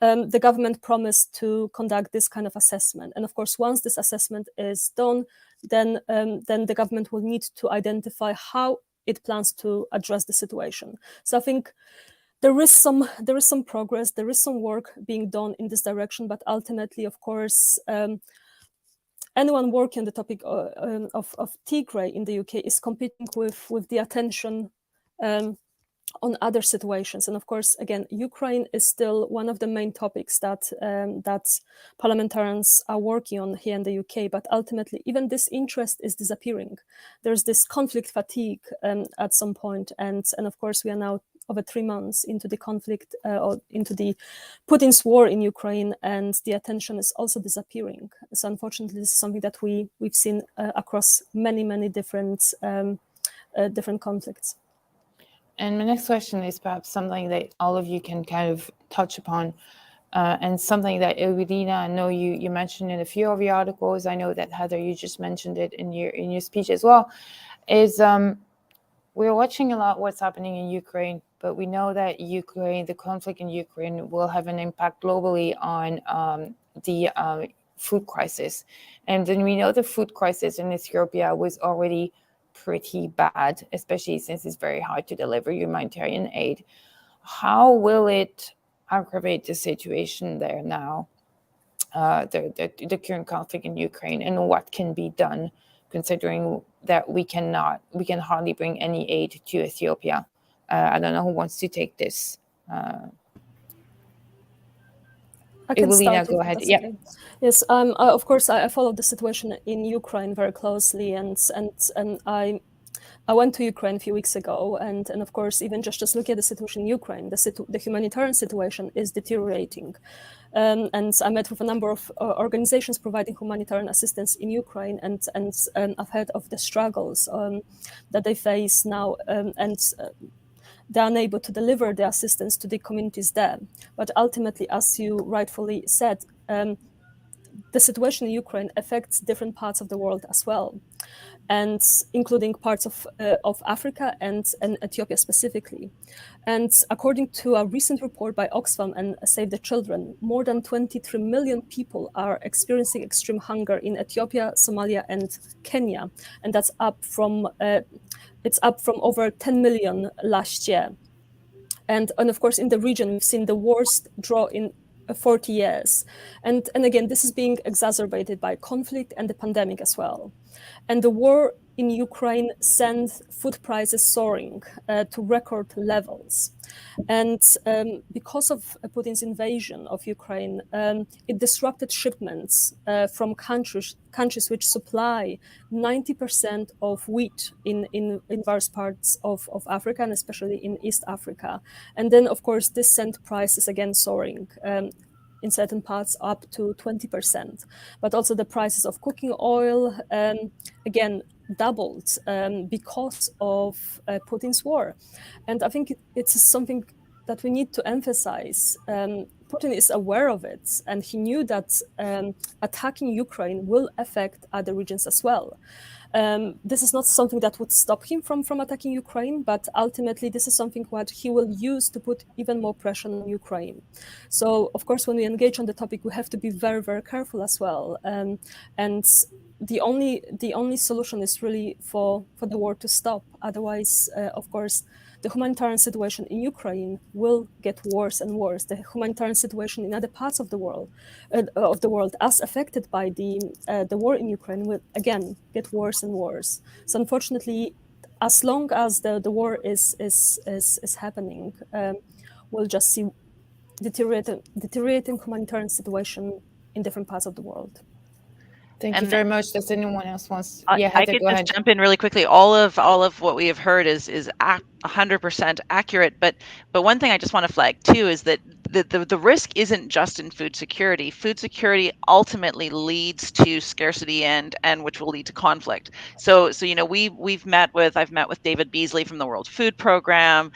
the government promised to conduct this kind of assessment. And of course, once this assessment is done, then the government will need to identify how it plans to address the situation. So I think there is some progress, there is some work being done in this direction, but ultimately, of course, anyone working on the topic of Tigray in the UK is competing with the attention on other situations. And of course, again, Ukraine is still one of the main topics that parliamentarians are working on here in the UK. But ultimately, even this interest is disappearing. There's this conflict fatigue at some point. And of course, we are now over 3 months into the conflict or into the Putin's war in Ukraine, and the attention is also disappearing. So unfortunately, this is something that we've seen across many different conflicts. And my next question is perhaps something that all of you can kind of touch upon, and something that Ewelina, I know you mentioned in a few of your articles. I know that Heather, you just mentioned it in your speech as well. Is we're watching a lot what's happening in Ukraine, but we know that the conflict in Ukraine will have an impact globally on the food crisis. And then we know the food crisis in Ethiopia was already pretty bad, especially since it's very hard to deliver humanitarian aid. How will it aggravate the situation there now, the current conflict in Ukraine, and what can be done, considering that we can hardly bring any aid to Ethiopia? I don't know who wants to take this. I can start. Go ahead. Yeah. Okay. Yes. Of course, I follow the situation in Ukraine very closely, and I went to Ukraine a few weeks ago, and of course, even just looking at the situation in Ukraine, the humanitarian situation is deteriorating. And I met with a number of organizations providing humanitarian assistance in Ukraine, and I've heard of the struggles that they face now, and they're unable to deliver the assistance to the communities there. But ultimately, as you rightfully said, the situation in Ukraine affects different parts of the world as well, and including parts of Africa and Ethiopia specifically. And according to a recent report by Oxfam and Save the Children, more than 23 million people are experiencing extreme hunger in Ethiopia, Somalia, and Kenya, and that's up from over 10 million last year. And of course, in the region, we've seen the worst drought in 40 years. And again, this is being exacerbated by conflict and the pandemic as well. And the war in Ukraine sent food prices soaring to record levels. And because of Putin's invasion of Ukraine, it disrupted shipments from countries which supply 90% of wheat in various parts of Africa, and especially in East Africa. And then, of course, this sent prices again soaring. In certain parts up to 20%, but also the prices of cooking oil again doubled because of Putin's war. And I think it's something that we need to emphasize. Putin is aware of it, and he knew that attacking Ukraine will affect other regions as well. This is not something that would stop him from attacking Ukraine, but ultimately this is something what he will use to put even more pressure on Ukraine. So, of course, when we engage on the topic, we have to be very, very careful as well. And the only solution is really for the war to stop. Otherwise, of course, the humanitarian situation in Ukraine will get worse and worse. The humanitarian situation in other parts of the world, as affected by the war in Ukraine, will again get worse and worse. So, unfortunately, as long as the war is happening, we'll just see deteriorating humanitarian situation in different parts of the world. Thank you very much. Does anyone else wants? Yeah, I could just jump in really quickly. All of what we have heard is 100% accurate. But one thing I just want to flag too is that the risk isn't just in food security. Food security ultimately leads to scarcity and which will lead to conflict. So I've met with David Beasley from the World Food Program.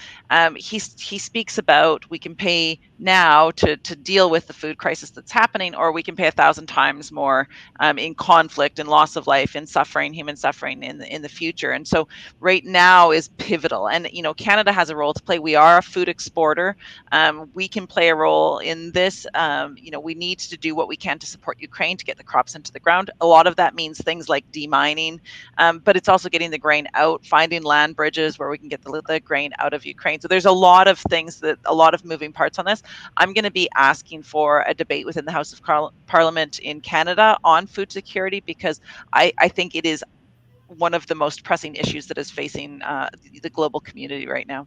He speaks about we can pay now to deal with the food crisis that's happening, or we can pay 1,000 times more in conflict and loss of life and suffering, human suffering in the future. And so right now is pivotal. And Canada has a role to play. We are a food exporter. We can play a role in this. We need to do what we can to support Ukraine to get the crops into the ground. A lot of that means things like demining, but it's also getting the grain out, finding land bridges where we can get the grain out of Ukraine. So there's a lot of things, a lot of moving parts on this. I'm going to be asking for a debate within the House of Parliament in Canada on food security, because I think it is one of the most pressing issues that is facing the global community right now.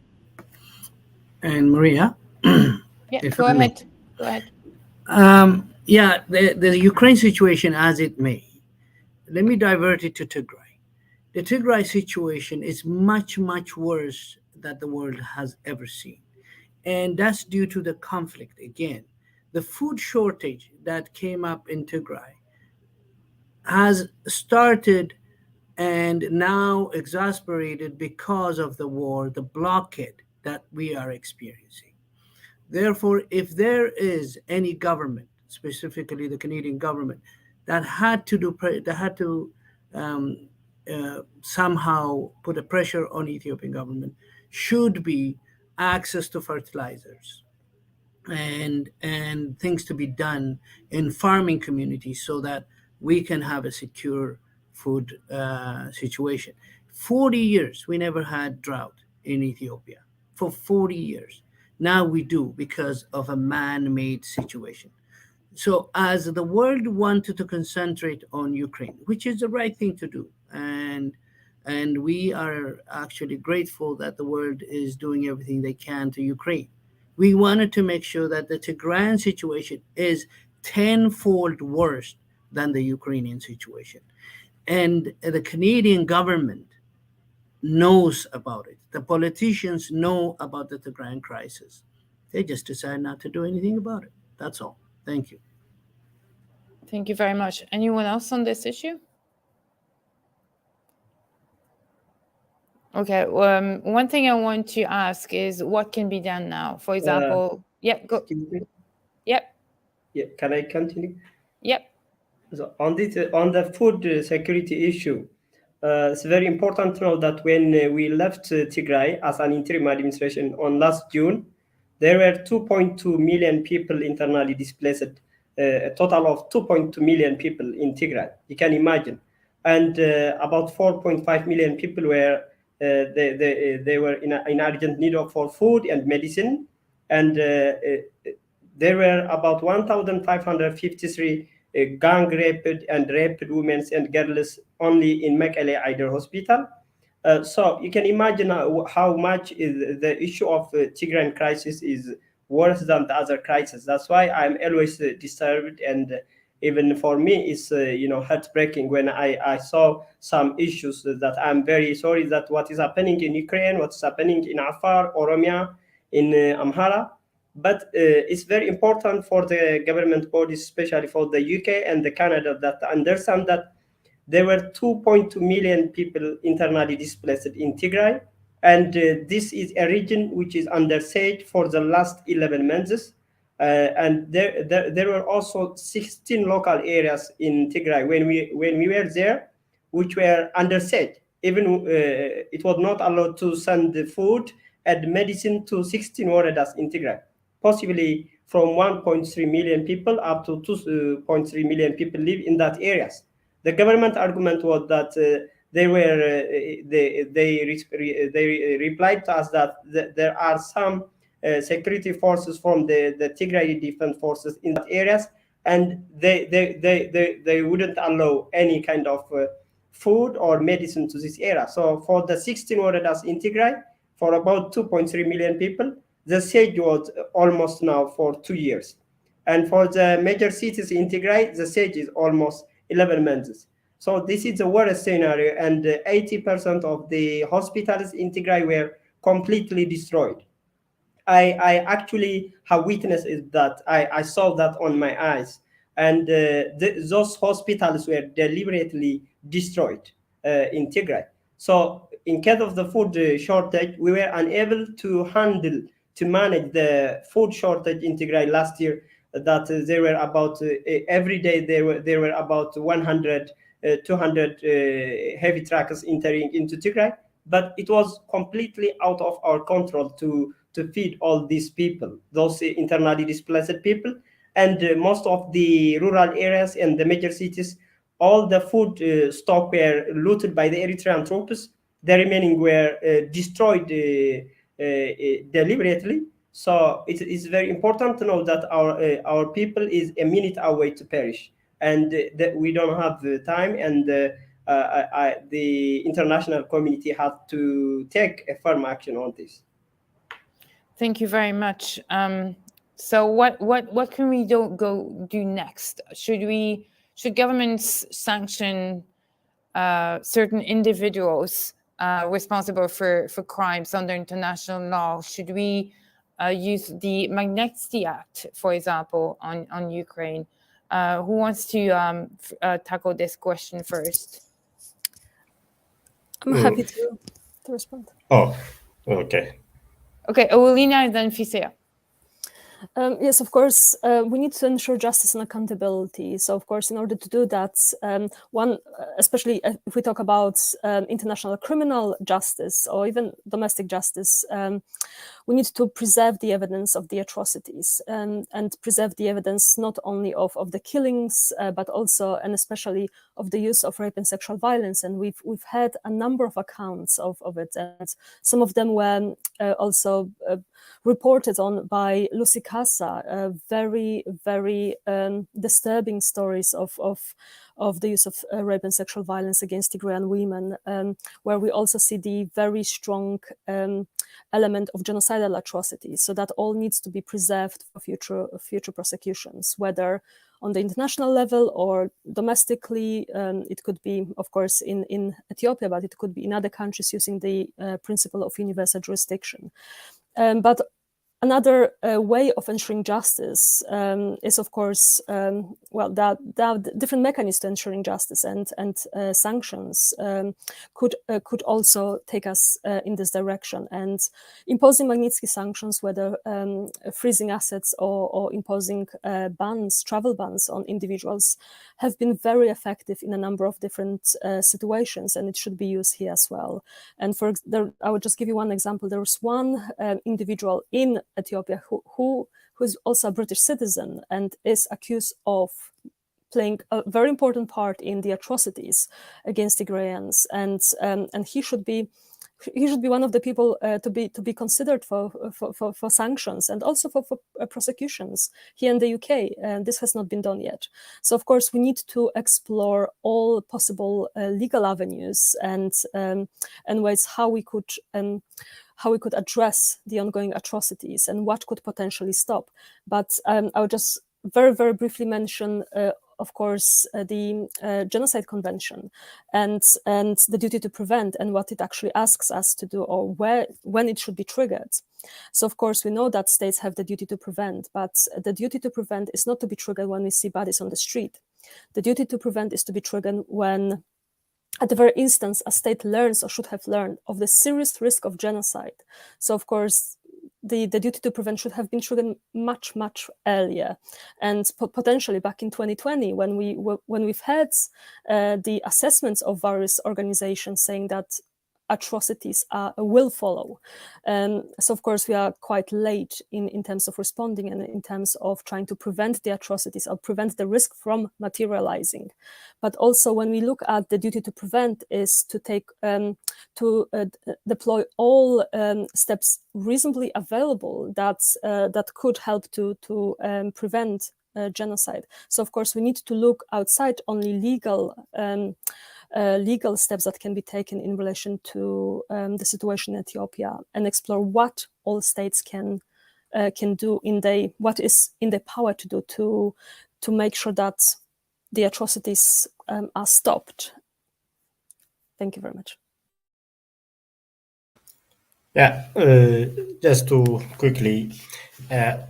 And Maria? Yeah, go ahead. The Ukraine situation as it may. Let me divert it to Tigray. The Tigray situation is much, much worse than the world has ever seen. And that's due to the conflict again. The food shortage that came up in Tigray has started and now exasperated because of the war, the blockade that we are experiencing. Therefore, if there is any government, specifically the Canadian government, that had to somehow put a pressure on Ethiopian government, should be access to fertilizers and things to be done in farming communities so that we can have a secure food situation. 40 years, we never had drought in Ethiopia. For 40 years. Now we do because of a man-made situation. So as the world wanted to concentrate on Ukraine, which is the right thing to do, and we are actually grateful that the world is doing everything they can to Ukraine. We wanted to make sure that the Tigrayan situation is tenfold worse than the Ukrainian situation. And the Canadian government knows about it. The politicians know about the Tigrayan crisis. They just decide not to do anything about it. That's all. Thank you. Thank you very much. Anyone else on this issue? Okay. One thing I want to ask is what can be done now? For example, go. Yep. Yeah, can I continue? Yep. So on the food security issue, it's very important to know that when we left Tigray as an interim administration on last June, there were 2.2 million people internally displaced, a total of 2.2 million people in Tigray. You can imagine, and about 4.5 million people were they were in urgent need for food and medicine, and there were about 1,553 gang raped and raped women and girls only in Mekelle Aider Hospital. So you can imagine how much is the issue of Tigrayan crisis is worse than the other crisis. That's why I'm always disturbed, and even for me, it's heartbreaking when I saw some issues that I'm very sorry that what is happening in Ukraine, what's happening in Afar, Oromia, in Amhara. But it's very important for the government bodies, especially for the UK and the Canada, that understand that there were 2.2 million people internally displaced in Tigray, And this is a region which is under siege for the last 11 months. And there were also 16 local areas in Tigray when we were there, which were under siege. Even it was not allowed to send the food and medicine to 16 woredas in Tigray, possibly from 1.3 million people up to 2.3 million people live in that areas. The government argument was that they replied to us that there are some security forces from the Tigray defense forces in that areas, and they wouldn't allow any kind of food or medicine to this area. So for the 16 woredas in Tigray, for about 2.3 million people, the siege was almost now for 2 years. And for the major cities in Tigray, the siege is almost 11 months. So this is the worst scenario, and 80% of the hospitals in Tigray were completely destroyed. I actually have witnessed that. I saw that on my eyes. And those hospitals were deliberately destroyed in Tigray. So in case of the food shortage, we were unable to manage the food shortage in Tigray last year. That there were about, every day there were about 100, 200 heavy trucks entering into Tigray. But it was completely out of our control to feed all these people, those internally displaced people. And most of the rural areas and the major cities, all the food stock were looted by the Eritrean troops. The remaining were destroyed deliberately. So it is very important to know that our people is a minute away to perish, and that we don't have the time, and the international community has to take a firm action on this. Thank you very much. So what can we do next? Should governments sanction certain individuals responsible for crimes under international law? Should we use the Magnitsky Act, for example, on Ukraine? Who wants to tackle this question first? I'm happy to respond. Oh, okay. Okay, Ewelina and then Fisseha. Yes, of course, we need to ensure justice and accountability. So, of course, in order to do that, especially if we talk about international criminal justice or even domestic justice, we need to preserve the evidence of the atrocities and preserve the evidence not only of the killings, but also and especially of the use of rape and sexual violence. And we've had a number of accounts of it, and some of them were also reported on by Lucy Kassa, very, very disturbing stories of the use of rape and sexual violence against Tigrayan women, where we also see the very strong element of genocidal atrocities. So that all needs to be preserved for future prosecutions, whether on the international level or domestically. It could be, of course, in Ethiopia, but it could be in other countries using the principle of universal jurisdiction. But another way of ensuring justice is, of course, there are different mechanisms to ensuring justice, and sanctions could also take us in this direction. And imposing Magnitsky sanctions, whether freezing assets or imposing travel bans on individuals, have been very effective in a number of different situations, and it should be used here as well. And I would just give you one example. There was one individual in Ethiopia who is also a British citizen and is accused of playing a very important part in the atrocities against Tigrayans, and he should be one of the people to be considered for sanctions and also for prosecutions here in the UK. And this has not been done yet. So of course we need to explore all possible legal avenues and ways how we could address the ongoing atrocities and what could potentially stop. But I would just very, very briefly mention, of course, the Genocide Convention and the duty to prevent, and what it actually asks us to do, or when it should be triggered. So, of course, we know that states have the duty to prevent, but the duty to prevent is not to be triggered when we see bodies on the street. The duty to prevent is to be triggered when at the very instance a state learns or should have learned of the serious risk of genocide. So of course, the duty to prevent should have been triggered much, much earlier, and potentially back in 2020, when we've had the assessments of various organizations saying that atrocities will follow. So of course we are quite late in terms of responding and in terms of trying to prevent the atrocities or prevent the risk from materializing. But also when we look at the duty to prevent is to take deploy all steps reasonably available that could help to prevent genocide. So of course we need to look outside only legal steps that can be taken in relation to the situation in Ethiopia, and explore what all states can do what is in their power to do to make sure that the atrocities are stopped. Thank you very much. Yeah, just to quickly,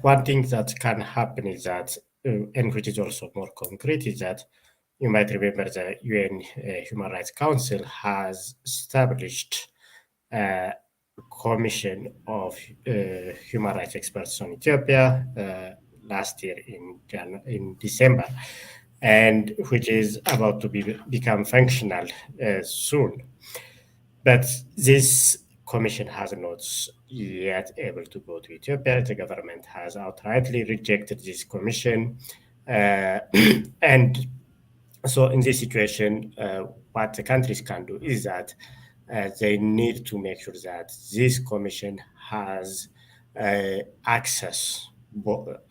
one thing that can happen is that, and which is also more concrete, is that you might remember the UN Human Rights Council has established a commission of human rights experts on Ethiopia last year in December, and which is about to become functional soon. But this commission has not yet able to go to Ethiopia. The government has outrightly rejected this commission, and so in this situation, what the countries can do is that they need to make sure that this commission has access,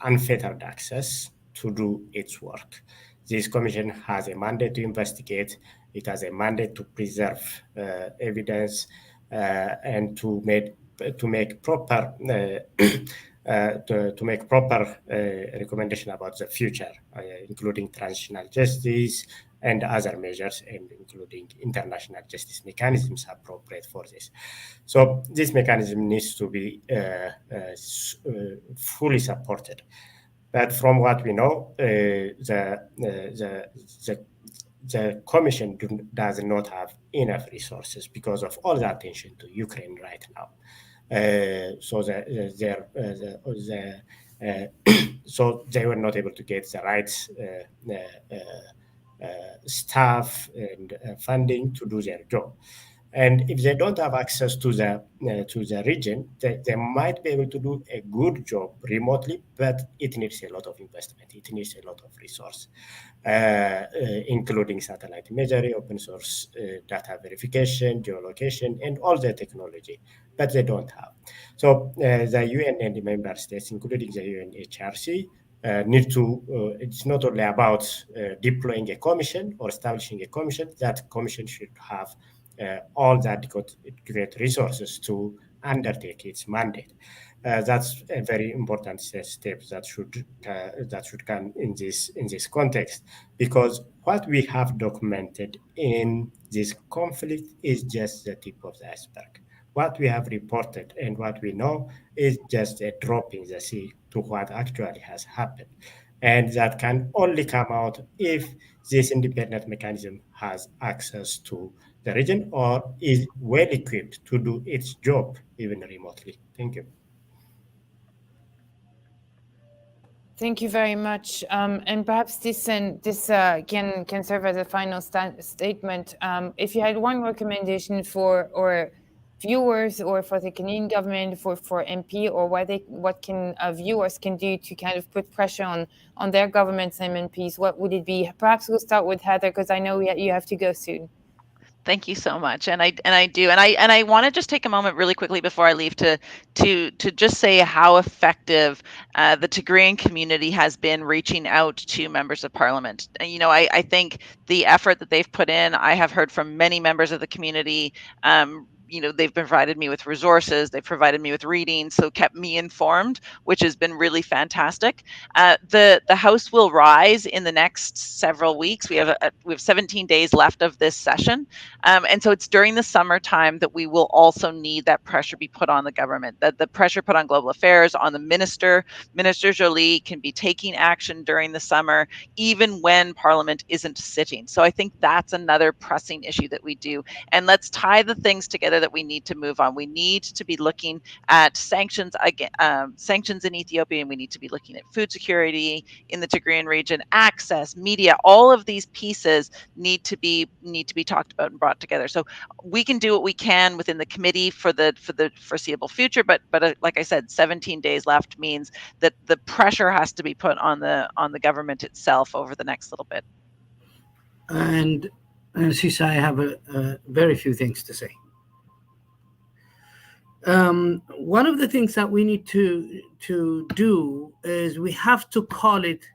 unfettered access to do its work. This commission has a mandate to investigate. It has a mandate to preserve evidence and to make proper recommendation about the future, including transitional justice and other measures, and including international justice mechanisms appropriate for this. So this mechanism needs to be fully supported. But from what we know, the commission does not have enough resources because of all the attention to Ukraine right now. So they were not able to get the right staff and funding to do their job. And if they don't have access to the region, they might be able to do a good job remotely, but it needs a lot of investment. It needs a lot of resource, including satellite imagery, open source data verification, geolocation, and all the technology, but they don't have. So the UN and the member states, including the UNHRC, need to, it's not only about deploying a commission or establishing a commission. That commission should have all the adequate resources to undertake its mandate. That's a very important step that should come in this context, because what we have documented in this conflict is just the tip of the iceberg. What we have reported and what we know is just a drop in the sea to what actually has happened. And that can only come out if this independent mechanism has access to the region or is well equipped to do its job, even remotely. Thank you. Thank you very much. And perhaps this can serve as a final statement. If you had one recommendation for our viewers or for the Canadian government, for MP, or what can viewers can do to kind of put pressure on their governments and MPs, what would it be? Perhaps we'll start with Heather, because I know you have to go soon. Thank you so much, and I want to just take a moment really quickly before I leave to just say how effective the Tigrayan community has been reaching out to members of parliament. And, you know, I think the effort that they've put in, I have heard from many members of the community, they've provided me with resources, they've provided me with reading, so kept me informed, which has been really fantastic. The House will rise in the next several weeks. We have 17 days left of this session, and so it's during the summertime that we will also need that pressure be put on the government, that the pressure put on global affairs, on the Minister Joly can be taking action during the summer, even when Parliament isn't sitting. So I think that's another pressing issue that we do. And let's tie the things together that we need to move on. We need to be looking at sanctions in Ethiopia, and we need to be looking at food security in the Tigrayan region, access, media. All of these pieces need to be talked about and brought together. So we can do what we can within the committee for the foreseeable future, but like I said, 17 days left means that the pressure has to be put on the government itself over the next little bit. And Fisseha, I have a very few things to say. One of the things that we need to do is we have to call it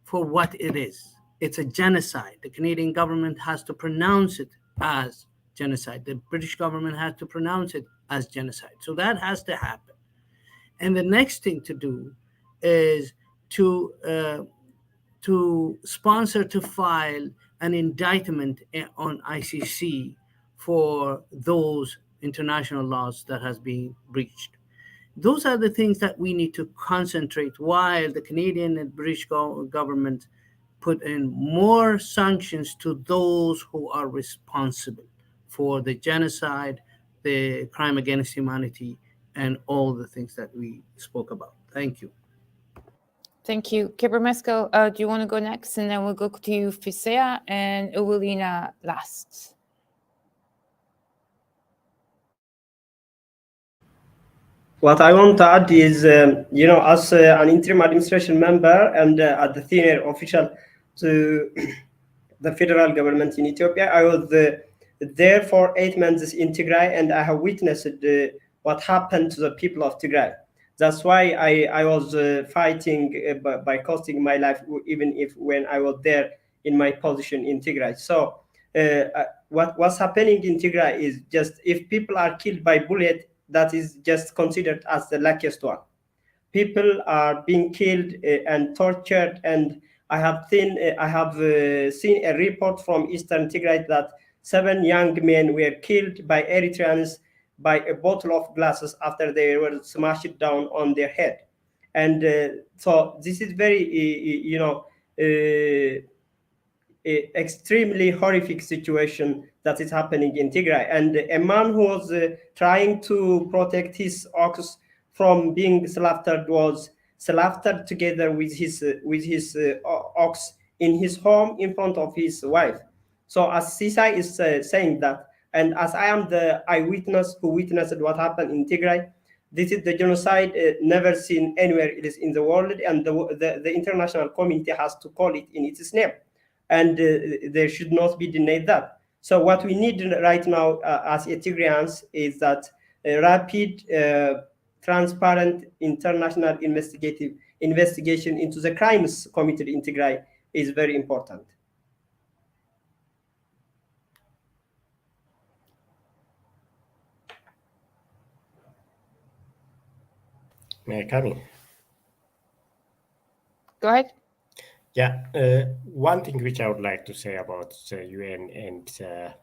for what it is. It's a genocide. The Canadian government has to pronounce it as genocide. The British government has to pronounce it as genocide. So that has to happen. And the next thing to do is to sponsor, to file an indictment on ICC for those international laws that has been breached. Those are the things that we need to concentrate while the Canadian and British government put in more sanctions to those who are responsible for the genocide, the crime against humanity, and all the things that we spoke about. Thank you. Thank you. Gebremeskel, do you want to go next? And then we'll go to Fisseha and Ewelina last. What I want to add is, as an interim administration member and at the senior official to the federal government in Ethiopia, I was there for 8 months in Tigray, and I have witnessed what happened to the people of Tigray. That's why I was fighting by costing my life, even if when I was there in my position in Tigray. So what's happening in Tigray is just if people are killed by bullet, that is just considered as the luckiest one. People are being killed and tortured, and I have seen a report from Eastern Tigray that 7 young men were killed by Eritreans by a bottle of glasses after they were smashed down on their head. And so this is very, extremely horrific situation that is happening in Tigray. And a man who was trying to protect his ox from being slaughtered was slaughtered together with his ox in his home in front of his wife. So as Fisseha is saying that, and as I am the eyewitness who witnessed what happened in Tigray, this is the genocide never seen anywhere else in the world, and the international community has to call it in its name, and there should not be denied that. So what we need right now as Tigrayans is that a rapid, transparent international investigation into the crimes committed in Tigray is very important. May I come in? Go ahead. Yeah, one thing which I would like to say about the UN and the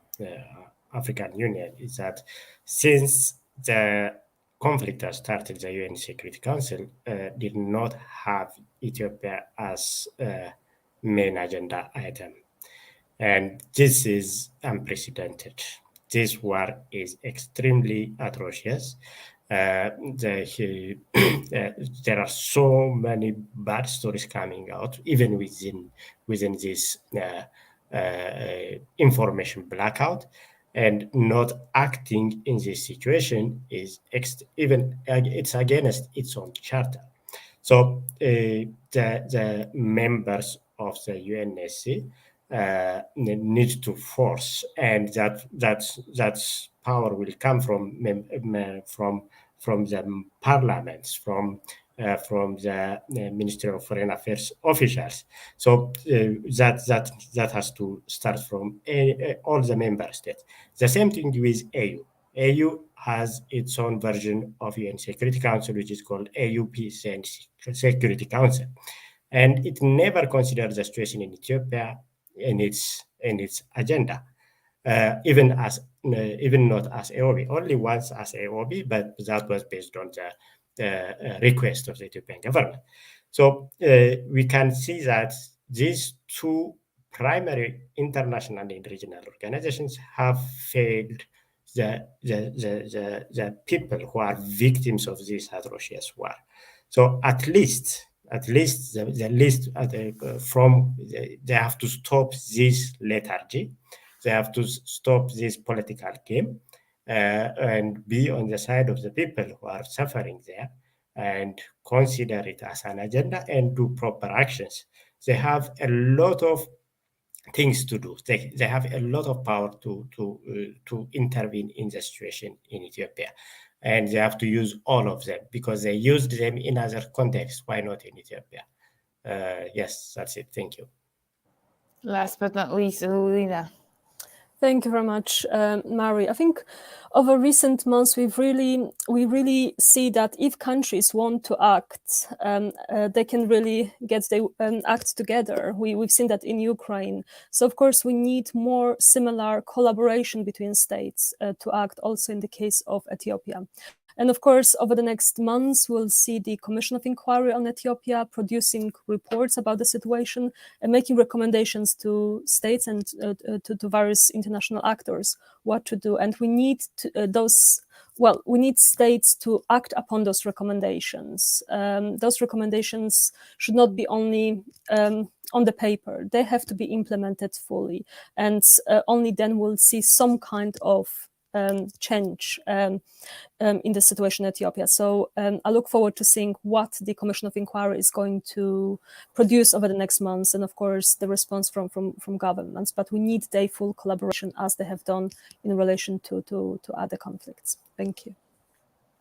African Union is that since the conflict has started, the UN Security Council did not have Ethiopia as a main agenda item. And this is unprecedented. This war is extremely atrocious. There are so many bad stories coming out, even within this information blackout, and not acting in this situation is it's against its own charter. So the members of the UNSC need to force, and that power will come from the parliaments, from the Ministry of Foreign Affairs officials. So that has to start from all the member states. The same thing with AU. AU has its own version of UN Security Council, which is called AU Peace and Security Council. And it never considered the situation in Ethiopia in its agenda, even not as AOB, only once as AOB, but that was based on the request of the Ethiopian government. So we can see that these two primary international and regional organizations have failed the people who are victims of this atrocious war. So at least they have to stop this lethargy. They have to stop this political game and be on the side of the people who are suffering there, and consider it as an agenda and do proper actions. They have a lot of things to do. They have a lot of power to intervene in the situation in Ethiopia, and they have to use all of them because they used them in other contexts. Why not in Ethiopia? Yes, that's it. Thank you. Last but not least, Ewelina. Thank you very much, Mari. I think over recent months, we really see that if countries want to act, they can really get their act together. We've seen that in Ukraine. So of course, we need more similar collaboration between states to act also in the case of Ethiopia. And of course, over the next months, we'll see the Commission of Inquiry on Ethiopia producing reports about the situation and making recommendations to states and to various international actors what to do. And we need we need states to act upon those recommendations. Those recommendations should not be only on the paper. They have to be implemented fully. And only then we'll see some kind of change in the situation in Ethiopia. So I look forward to seeing what the Commission of Inquiry is going to produce over the next months, and of course the response from governments. But we need their full collaboration as they have done in relation to other conflicts. Thank you.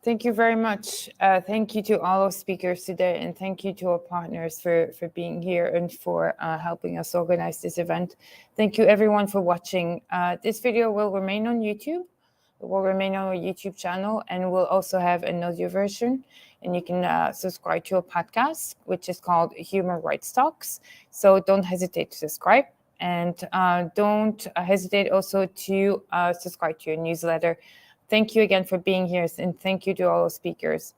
Thank you very much. Thank you to all our speakers today, and thank you to our partners for being here and for helping us organize this event. Thank you everyone for watching. This video will remain on YouTube. It will remain on our YouTube channel, and we'll also have an audio version. And you can subscribe to a podcast, which is called Human Rights Talks. So don't hesitate to subscribe, and don't hesitate also to subscribe to your newsletter. Thank you again for being here, and thank you to all our speakers.